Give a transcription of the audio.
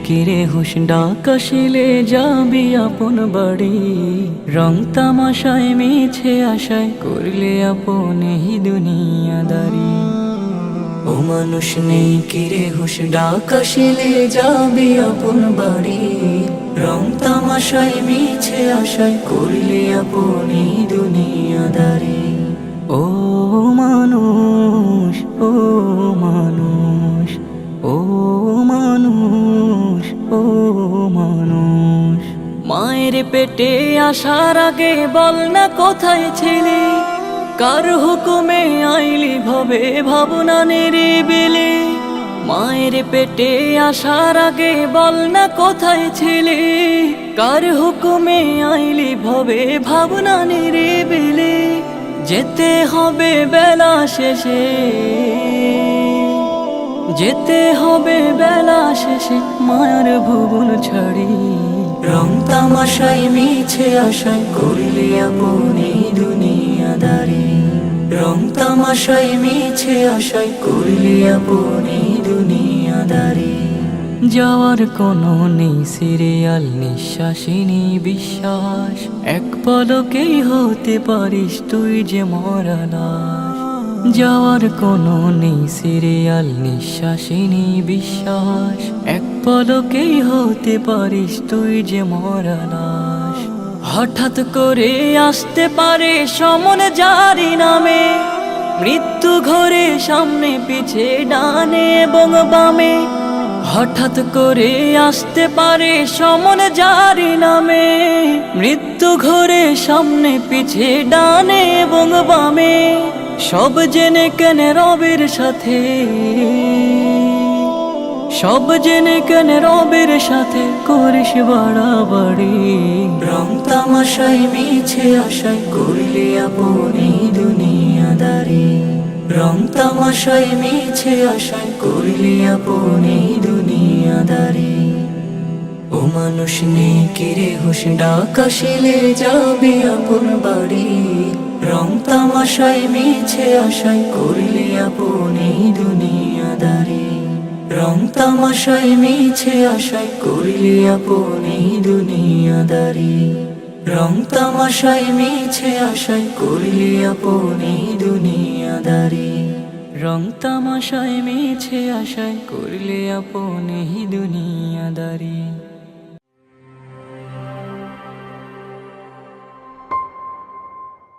কিরে হুশ ডাকাশিলে যাবি আপন বাড়ি, রং তামাশায় মিছে আশায় করলে আপন এই দুনিয়াদারি। ও মানুষ নেই কিরে হুশ ডাকাশিলে যাবি আপন বাড়ি, রং তামাশায় মিছে আশায় করলে আপন এই দুনিয়াদারি। ও মানুষ, ও মানুষ, ও মানুষ, ও মানুষ, মায়ের পেটে আসার আগে বল না কোথায় ছিলি, কার হুকুমে আইলি ভবে ভাবনা নিরিবিলি। মায়ের পেটে আসার আগে বল না কোথায় ছিলি, কার হুকুমে আইলি ভবে ভাবনা নিরিবিলি। যেতে হবে বেলা শেষে, যেতে হবে বেলা শেষে মায়ার ভুবন ছাড়ি, রং তামাশায় মিছে আশায় করলে আপন এই দুনিয়াদারি। রং তামাশায় মিছে আশায় করলে আপন এই দুনিয়াদারি। যাওয়ার কোনো নেই সিরিয়াল, নিঃশ্বাসিনী বিশ্বাস, এক পলকেই হতে পারিস তুই যে মরা লাশ। যাওয়ার কোনো নেই সিরিয়াল, নিঃশ্বাসিনী বিশ্বাস, এক পলকেই হতে পারিস তুই যে মরা লাশ। হঠাৎ করে আসতে পারে সমন জারি নামে, মৃত্যু ঘরে সামনে পিছে ডানে এবং বামে। হঠাৎ করে আসতে পারে সমন জারি নামে, মৃত্যু ঘরে সামনে পিছে ডানে এবং বামে। সব জেনে কেন রবের সাথে, সব জেনে কেন রবের সাথে করিস বাড়াবাড়ি। রং তামাশায় মিছে আশায় করলে আপন এই দুনিয়াদারি। রং তামাশায় মিছে আশায় করলে আপন এই দুনিয়াদারি। ও মানুষ নেই কিরে হুশ ডাকাশিলে যাবি আপন বাড়ি, রং তামাশায় মিছে আশায় করলে আপন এই দুনিয়াদারি। রং তামাশায় মিছে আশায় করলে আপন এই দুনিয়াদারি। রং তামাশায় মিছে আশায় করলে আপন এই দুনিয়াদারি। রং তামাশায় মিছে আশায় করলে আপন এই দুনিয়াদারি।